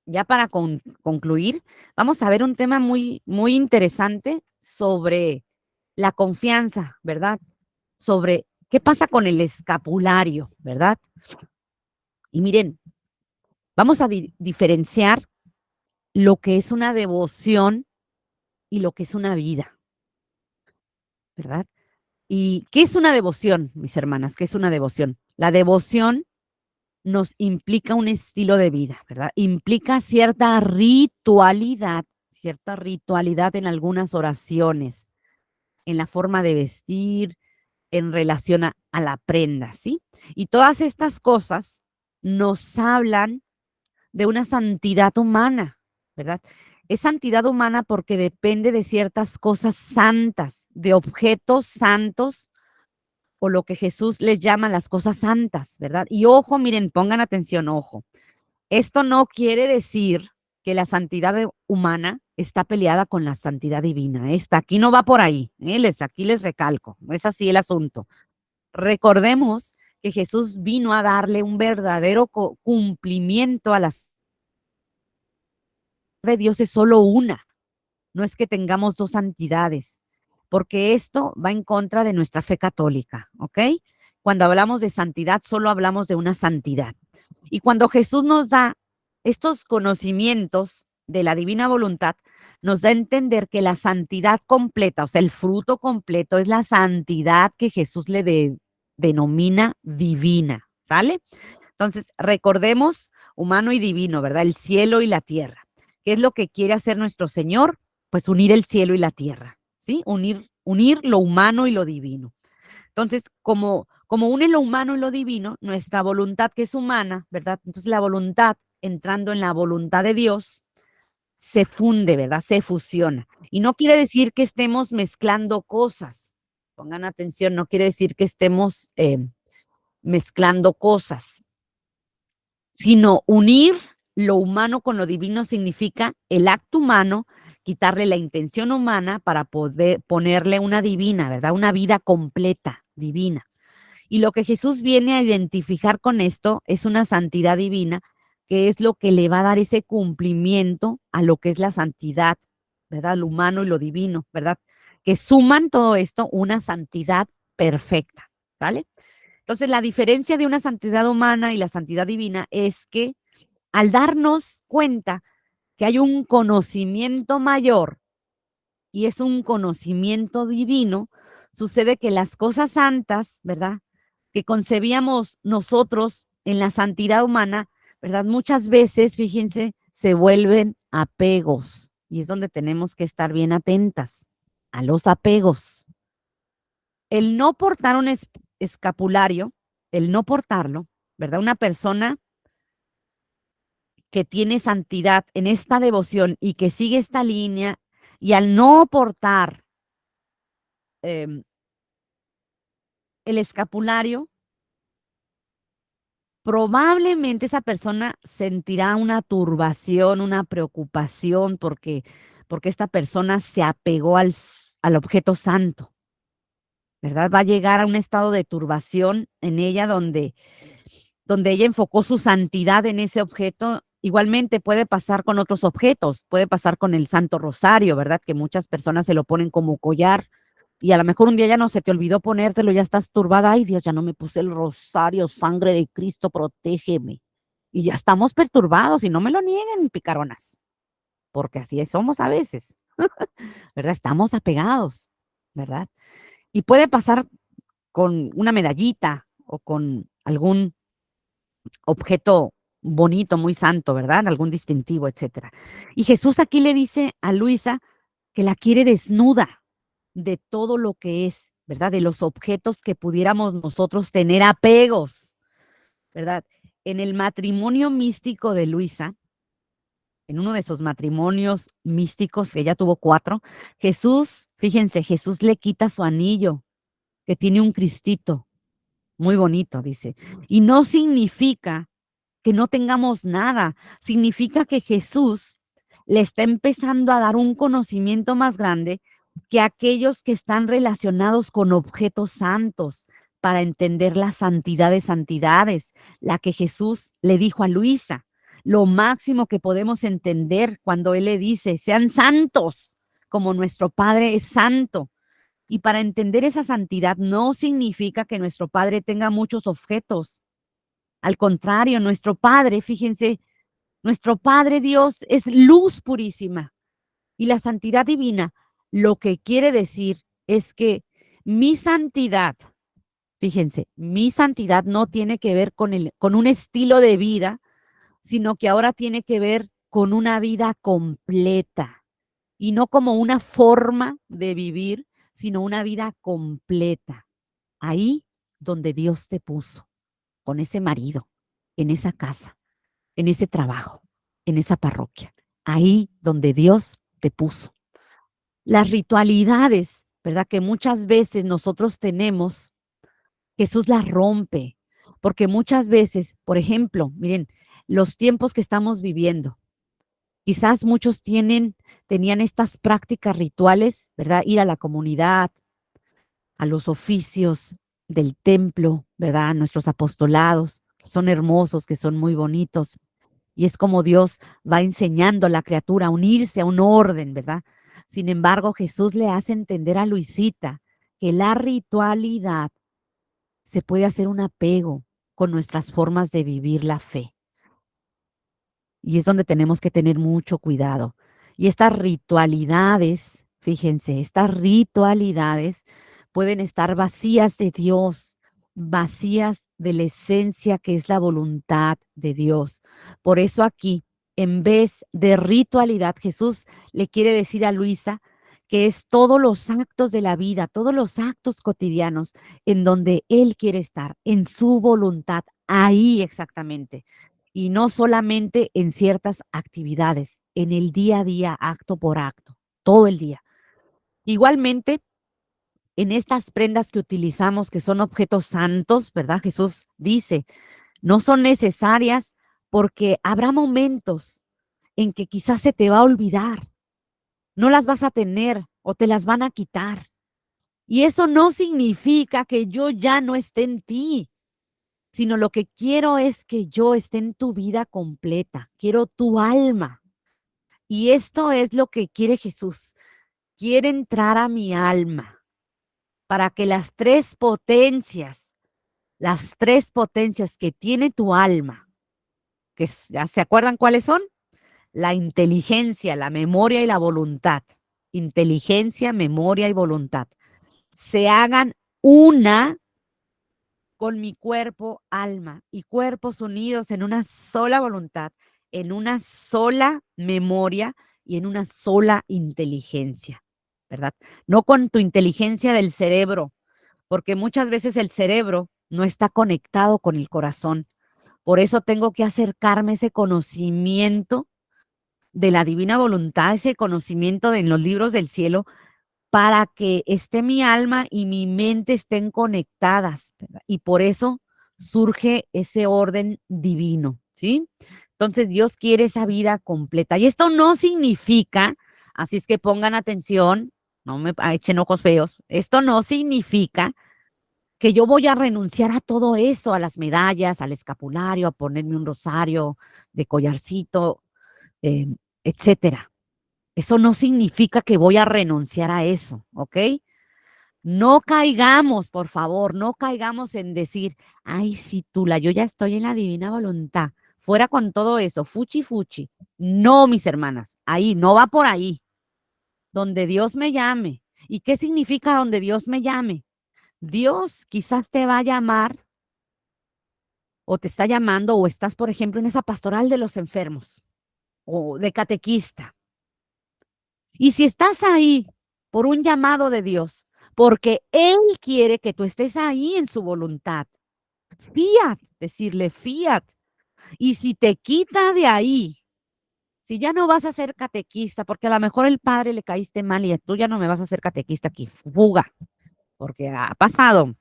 ya para concluir, vamos a ver un tema muy, muy interesante sobre la confianza, ¿verdad? Sobre qué pasa con el escapulario, ¿verdad? Y miren, vamos a diferenciar lo que es una devoción y lo que es una vida, ¿verdad? ¿Y qué es una devoción, mis hermanas? ¿Qué es una devoción? La devoción nos implica un estilo de vida, ¿verdad? Implica cierta ritualidad en algunas oraciones, en la forma de vestir, en relación a la prenda, ¿sí? Y todas estas cosas nos hablan de una santidad humana, ¿verdad? Es santidad humana porque depende de ciertas cosas santas, de objetos santos o lo que Jesús les llama las cosas santas, ¿verdad? Y ojo, miren, pongan atención, ojo. Esto no quiere decir que la santidad humana está peleada con la santidad divina. Esta aquí no va por ahí. Aquí les recalco. No es así el asunto. Recordemos que Jesús vino a darle un verdadero cumplimiento a la de Dios es solo una. No es que tengamos dos santidades, porque esto va en contra de nuestra fe católica, ¿ok? Cuando hablamos de santidad, solo hablamos de una santidad. Y cuando Jesús nos da estos conocimientos de la divina voluntad, nos da a entender que la santidad completa, o sea, el fruto completo, es la santidad que Jesús le denomina divina, ¿sale? Entonces, recordemos humano y divino, ¿verdad? El cielo y la tierra. ¿Qué es lo que quiere hacer nuestro Señor? Pues unir el cielo y la tierra, ¿sí? Unir lo humano y lo divino. Entonces, como une lo humano y lo divino, nuestra voluntad que es humana, ¿verdad? Entonces la voluntad, entrando en la voluntad de Dios, se funde, ¿verdad? Se fusiona. Y no quiere decir que estemos mezclando cosas. Pongan atención, no quiere decir que estemos mezclando cosas, sino unir lo humano con lo divino significa el acto humano, quitarle la intención humana para poder ponerle una divina, ¿verdad? Una vida completa, divina. Y lo que Jesús viene a identificar con esto es una santidad divina, que es lo que le va a dar ese cumplimiento a lo que es la santidad, ¿verdad? Lo humano y lo divino, ¿verdad? Que suman todo esto una santidad perfecta, ¿sale? Entonces, la diferencia de una santidad humana y la santidad divina es que al darnos cuenta que hay un conocimiento mayor y es un conocimiento divino, sucede que las cosas santas, ¿verdad? Que concebíamos nosotros en la santidad humana, ¿verdad? Muchas veces, fíjense, se vuelven apegos y es donde tenemos que estar bien atentas a los apegos. El no portar un escapulario, el no portarlo, ¿verdad? Una persona que tiene santidad en esta devoción y que sigue esta línea y al no portar em, el escapulario, probablemente esa persona sentirá una turbación, una preocupación porque esta persona se apegó al objeto santo, ¿verdad? Va a llegar a un estado de turbación en ella donde ella enfocó su santidad en ese objeto. Igualmente puede pasar con otros objetos, puede pasar con el Santo Rosario, ¿verdad? Que muchas personas se lo ponen como collar y a lo mejor un día ya no se te olvidó ponértelo, ya estás turbada, ay Dios, ya no me puse el rosario, sangre de Cristo, protégeme. Y ya estamos perturbados y no me lo nieguen, picaronas, porque así somos a veces, ¿verdad? Estamos apegados, ¿verdad? Y puede pasar con una medallita o con algún objeto bonito, muy santo, ¿verdad? Algún distintivo, etcétera. Y Jesús aquí le dice a Luisa que la quiere desnuda de todo lo que es, ¿verdad? De los objetos que pudiéramos nosotros tener apegos, ¿verdad? En el matrimonio místico de Luisa, en uno de esos matrimonios místicos, que ella tuvo 4, Jesús, fíjense, Jesús le quita su anillo, que tiene un cristito, muy bonito, dice. Y no significa que no tengamos nada. Significa que Jesús le está empezando a dar un conocimiento más grande que aquellos que están relacionados con objetos santos para entender la santidad de santidades, la que Jesús le dijo a Luisa. Lo máximo que podemos entender cuando Él le dice, sean santos como nuestro Padre es santo. Y para entender esa santidad no significa que nuestro Padre tenga muchos objetos. Al contrario, nuestro Padre, fíjense, nuestro Padre Dios es luz purísima. Y la santidad divina lo que quiere decir es que mi santidad, fíjense, mi santidad no tiene que ver con un estilo de vida, sino que ahora tiene que ver con una vida completa y no como una forma de vivir, sino una vida completa. Ahí donde Dios te puso, con ese marido, en esa casa, en ese trabajo, en esa parroquia. Ahí donde Dios te puso. Las ritualidades, ¿verdad? Que muchas veces nosotros tenemos, Jesús las rompe, porque muchas veces, por ejemplo, miren, los tiempos que estamos viviendo, quizás muchos tenían estas prácticas rituales, ¿verdad? Ir a la comunidad, a los oficios del templo, ¿verdad? A nuestros apostolados, que son hermosos, que son muy bonitos. Y es como Dios va enseñando a la criatura a unirse a un orden, ¿verdad? Sin embargo, Jesús le hace entender a Luisita que la ritualidad se puede hacer un apego con nuestras formas de vivir la fe. Y es donde tenemos que tener mucho cuidado. Y estas ritualidades, fíjense, estas ritualidades pueden estar vacías de Dios, vacías de la esencia que es la voluntad de Dios. Por eso aquí, en vez de ritualidad, Jesús le quiere decir a Luisa que es todos los actos de la vida, todos los actos cotidianos en donde Él quiere estar, en su voluntad, ahí exactamente y no solamente en ciertas actividades, en el día a día, acto por acto, todo el día. Igualmente, en estas prendas que utilizamos, que son objetos santos, ¿verdad? Jesús dice, no son necesarias porque habrá momentos en que quizás se te va a olvidar, no las vas a tener o te las van a quitar. Y eso no significa que yo ya no esté en ti, sino lo que quiero es que yo esté en tu vida completa, quiero tu alma. Y esto es lo que quiere Jesús. Quiere entrar a mi alma para que las tres potencias que tiene tu alma, ¿ya se acuerdan cuáles son? La inteligencia, la memoria y la voluntad. Inteligencia, memoria y voluntad. Se hagan una con mi cuerpo, alma y cuerpos unidos en una sola voluntad, en una sola memoria y en una sola inteligencia, ¿verdad? No con tu inteligencia del cerebro, porque muchas veces el cerebro no está conectado con el corazón. Por eso tengo que acercarme a ese conocimiento de la divina voluntad, ese conocimiento en los libros del cielo, para que esté mi alma y mi mente estén conectadas, ¿verdad? Y por eso surge ese orden divino, ¿sí? Entonces Dios quiere esa vida completa. Y esto no significa, así es que pongan atención, no me echen ojos feos, esto no significa que yo voy a renunciar a todo eso, a las medallas, al escapulario, a ponerme un rosario de collarcito, eh, etcétera. Eso no significa que voy a renunciar a eso, ¿ok? No caigamos, por favor, no caigamos en decir, ay, sí, Tula, yo ya estoy en la divina voluntad. Fuera con todo eso, fuchi, fuchi. No, mis hermanas, ahí, no va por ahí. Donde Dios me llame. ¿Y qué significa donde Dios me llame? Dios quizás te va a llamar o te está llamando o estás, por ejemplo, en esa pastoral de los enfermos o de catequista. Y si estás ahí por un llamado de Dios, porque Él quiere que tú estés ahí en su voluntad, fiat, decirle fiat. Y si te quita de ahí, si ya no vas a ser catequista, porque a lo mejor el padre le caíste mal y tú ya no me vas a ser catequista aquí, fuga, porque ha pasado,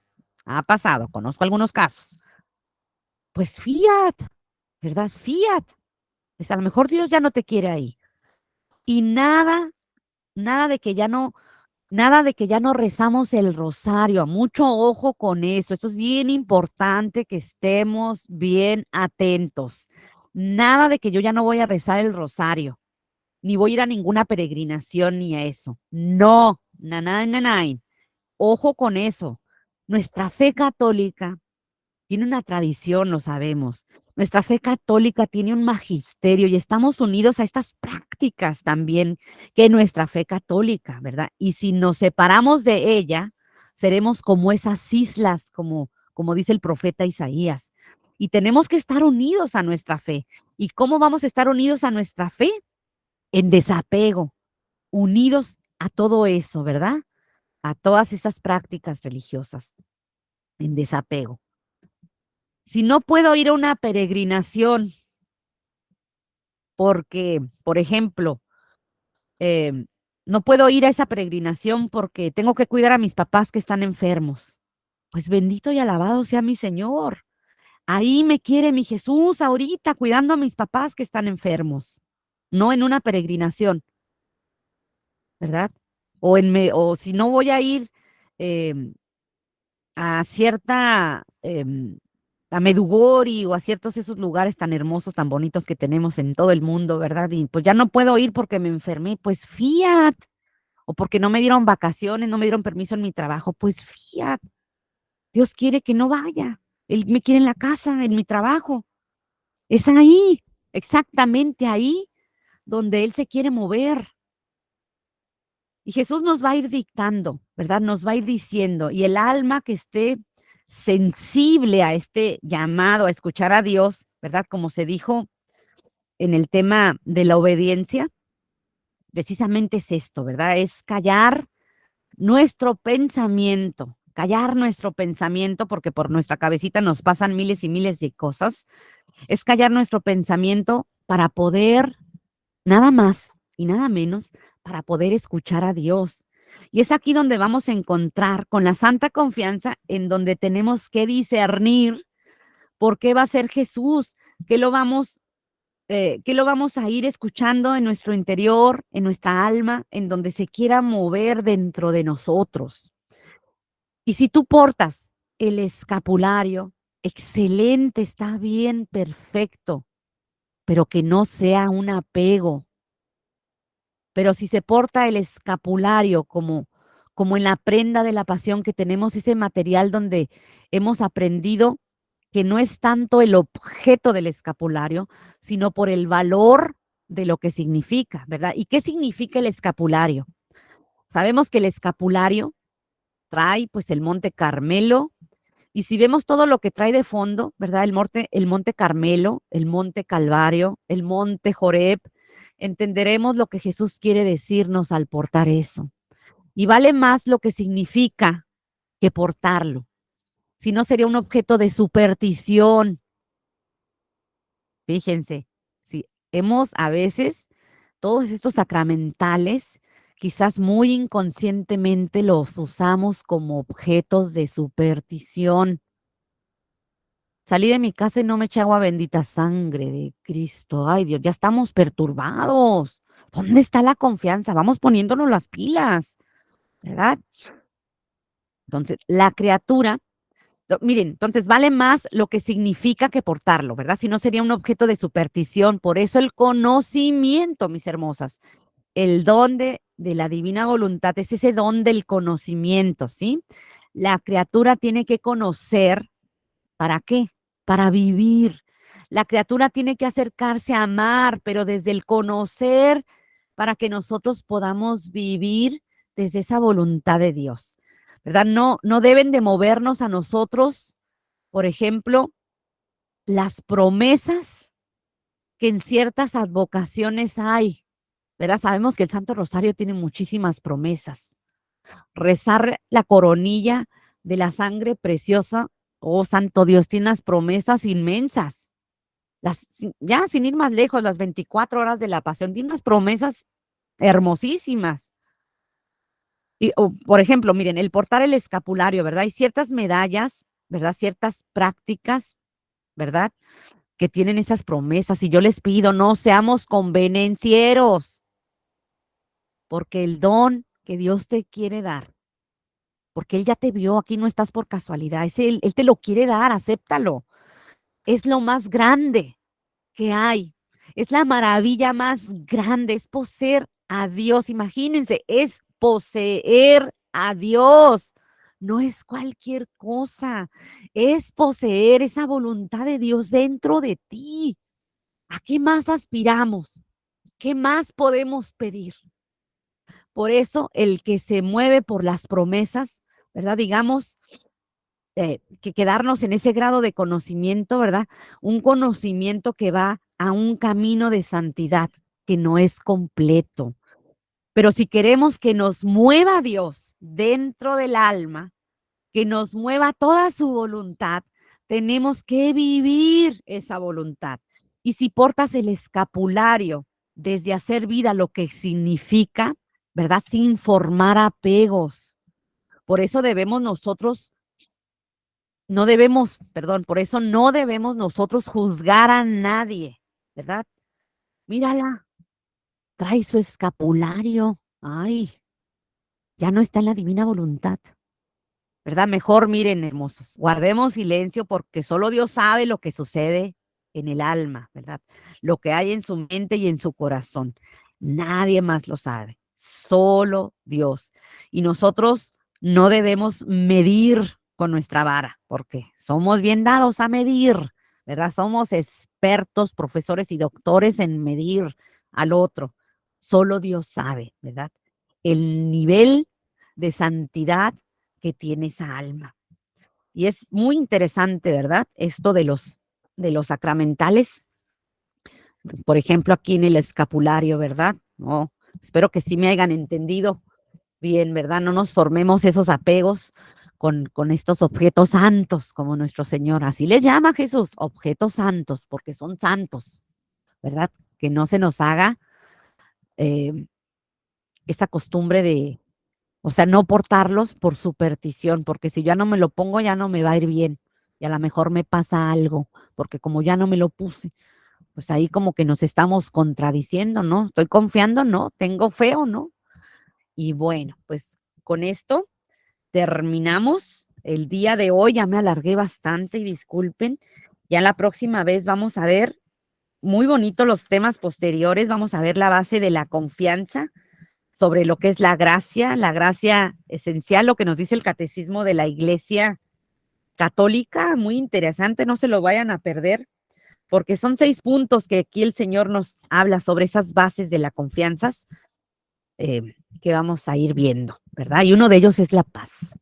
conozco algunos casos. Pues fiat, ¿verdad? Fiat. Pues a lo mejor Dios ya no te quiere ahí. Y nada de que ya no Nada de que ya no rezamos el rosario, mucho ojo con eso, eso es bien importante que estemos bien atentos. Nada de que yo ya no voy a rezar el rosario, ni voy a ir a ninguna peregrinación ni a eso. No, nanay. Ojo con eso. Nuestra fe católica tiene una tradición, lo sabemos, Nuestra fe católica tiene un magisterio y estamos unidos a estas prácticas también que nuestra fe católica, ¿verdad? Y si nos separamos de ella, seremos como esas islas, como dice el profeta Isaías. Y tenemos que estar unidos a nuestra fe. ¿Y cómo vamos a estar unidos a nuestra fe? En desapego, unidos a todo eso, ¿verdad? A todas esas prácticas religiosas, en desapego. Si no puedo ir a una peregrinación porque, por ejemplo, no puedo ir a esa peregrinación porque tengo que cuidar a mis papás que están enfermos. Pues bendito y alabado sea mi Señor. Ahí me quiere mi Jesús ahorita cuidando a mis papás que están enfermos, no en una peregrinación, ¿verdad? O si no voy a ir em, a cierta, a Medugori o a ciertos esos lugares tan hermosos, tan bonitos que tenemos en todo el mundo, ¿verdad? Y pues ya no puedo ir porque me enfermé, pues fiat, o porque no me dieron vacaciones, no me dieron permiso en mi trabajo, pues fiat, Dios quiere que no vaya, Él me quiere en la casa, en mi trabajo, es ahí, exactamente ahí donde Él se quiere mover. Y Jesús nos va a ir dictando, ¿verdad? Nos va a ir diciendo, y el alma que esté sensible a este llamado a escuchar a Dios, ¿verdad? Como se dijo en el tema de la obediencia, precisamente es esto, ¿verdad? Es callar nuestro pensamiento, porque por nuestra cabecita nos pasan miles y miles de cosas, es callar nuestro pensamiento para poder, nada más y nada menos, para poder escuchar a Dios. Y es aquí donde vamos a encontrar con la santa confianza en donde tenemos que discernir por qué va a ser Jesús, qué lo vamos, qué lo vamos a ir escuchando en nuestro interior, en nuestra alma, en donde se quiera mover dentro de nosotros. Y si tú portas el escapulario, excelente, está bien, perfecto, pero que no sea un apego. Pero si se porta el escapulario como en la prenda de la pasión que tenemos, ese material donde hemos aprendido que no es tanto el objeto del escapulario, sino por el valor de lo que significa, ¿verdad? ¿Y qué significa el escapulario? Sabemos que el escapulario trae pues el Monte Carmelo, y si vemos todo lo que trae de fondo, ¿verdad? El monte Carmelo, el monte Calvario, el monte Joreb, entenderemos lo que Jesús quiere decirnos al portar eso. Y vale más lo que significa que portarlo. Si no, sería un objeto de superstición. Fíjense, si hemos a veces todos estos sacramentales, quizás muy inconscientemente los usamos como objetos de superstición. Salí de mi casa y no me eché agua bendita, sangre de Cristo. Ay, Dios, ya estamos perturbados. ¿Dónde está la confianza? Vamos poniéndonos las pilas, ¿verdad? Entonces, la criatura, miren, entonces vale más lo que significa que portarlo, ¿verdad? Si no sería un objeto de superstición. Por eso el conocimiento, mis hermosas, el don de la divina voluntad es ese don del conocimiento, ¿sí? La criatura tiene que conocer. ¿Para qué? Para vivir. La criatura tiene que acercarse a amar, pero desde el conocer, para que nosotros podamos vivir desde esa voluntad de Dios, ¿verdad? No deben de movernos a nosotros, por ejemplo, las promesas que en ciertas advocaciones hay, ¿verdad? Sabemos que el Santo Rosario tiene muchísimas promesas. Rezar la coronilla de la sangre preciosa, oh Santo Dios, tiene unas promesas inmensas. Ya sin ir más lejos, las 24 horas de la pasión, tiene unas promesas hermosísimas. Por ejemplo, miren, el portar el escapulario, ¿verdad? Hay ciertas medallas, ¿verdad? Ciertas prácticas, ¿verdad? Que tienen esas promesas. Y yo les pido, no seamos convenencieros, porque el don que Dios te quiere dar, porque Él ya te vio, aquí no estás por casualidad, Él te lo quiere dar, acéptalo. Es lo más grande que hay. Es la maravilla más grande, es poseer a Dios. Imagínense, es poseer a Dios. no es cualquier cosa, es poseer esa voluntad de Dios dentro de ti. ¿A qué más aspiramos? ¿Qué más podemos pedir? Por eso el que se mueve por las promesas, ¿verdad? Digamos, que quedarnos en ese grado de conocimiento, ¿verdad? Un conocimiento que va a un camino de santidad que no es completo. Pero si queremos que nos mueva Dios dentro del alma, que nos mueva toda su voluntad, tenemos que vivir esa voluntad. Y si portas el escapulario desde hacer vida lo que significa, ¿verdad? Sin formar apegos. Por eso debemos nosotros, no debemos, perdón, por eso no debemos nosotros juzgar a nadie, ¿verdad? Mírala, trae su escapulario. Ay, ya no está en la divina voluntad. ¿Verdad? Mejor miren, hermosos, guardemos silencio porque solo Dios sabe lo que sucede en el alma, ¿verdad? Lo que hay en su mente y en su corazón. Nadie más lo sabe, solo Dios. Y nosotros no debemos medir con nuestra vara, porque somos bien dados a medir, ¿verdad? Somos expertos, profesores y doctores en medir al otro. Solo Dios sabe, ¿verdad? El nivel de santidad que tiene esa alma. Y es muy interesante, ¿verdad? Esto de los sacramentales, por ejemplo, aquí en el escapulario, ¿verdad? No, espero que sí me hayan entendido bien, ¿verdad? No nos formemos esos apegos con estos objetos santos, como nuestro Señor. Así les llama Jesús, objetos santos, porque son santos, ¿verdad? Que no se nos haga eh, esa costumbre de, o sea, no portarlos por superstición, porque si ya no me lo pongo, ya no me va a ir bien. Y a lo mejor me pasa algo, porque como ya no me lo puse, pues ahí como que nos estamos contradiciendo, ¿no? Estoy confiando, ¿no? Tengo fe o no. Y bueno, pues con esto terminamos el día de hoy. Ya me alargué bastante y disculpen. Ya la próxima vez vamos a ver muy bonito los temas posteriores. Vamos a ver la base de la confianza sobre lo que es la gracia esencial, lo que nos dice el catecismo de la Iglesia Católica, muy interesante, no se lo vayan a perder, porque son 6 puntos que aquí el Señor nos habla sobre esas bases de la confianza que vamos a ir viendo, ¿verdad? Y uno de ellos es la paz,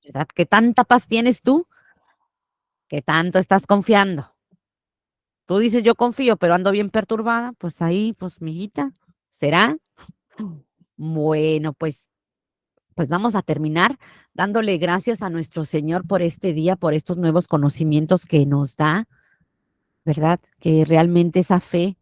¿verdad? ¿Qué tanta paz tienes tú? ¿Qué tanto estás confiando? Tú dices, yo confío, pero ando bien perturbada, pues ahí, pues, mijita, ¿será? Bueno, pues vamos a terminar dándole gracias a nuestro Señor por este día, por estos nuevos conocimientos que nos da, ¿verdad? Que realmente esa fe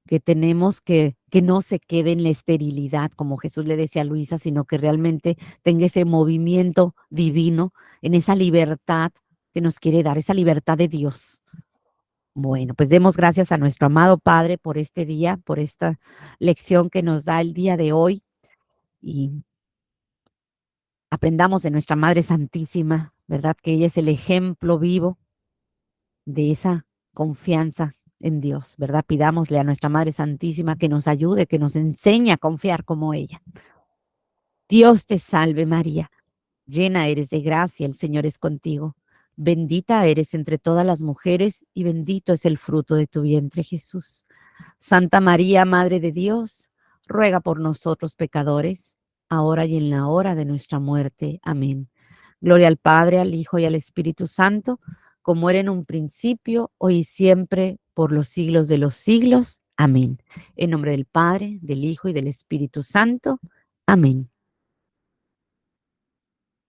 que tenemos que no se quede en la esterilidad, como Jesús le decía a Luisa, sino que realmente tenga ese movimiento divino, en esa libertad que nos quiere dar, esa libertad de Dios. Bueno, pues demos gracias a nuestro amado Padre por este día, por esta lección que nos da el día de hoy y aprendamos de nuestra Madre Santísima, ¿verdad? Que ella es el ejemplo vivo de esa confianza en Dios, ¿verdad? Pidámosle a nuestra Madre Santísima que nos ayude, que nos enseñe a confiar como ella. Dios te salve María, llena eres de gracia, el Señor es contigo. Bendita eres entre todas las mujeres y bendito es el fruto de tu vientre, Jesús. Santa María, Madre de Dios, ruega por nosotros pecadores, ahora y en la hora de nuestra muerte. Amén. Gloria al Padre, al Hijo y al Espíritu Santo, como era en un principio, hoy y siempre, por los siglos de los siglos. Amén. En nombre del Padre, del Hijo y del Espíritu Santo. Amén.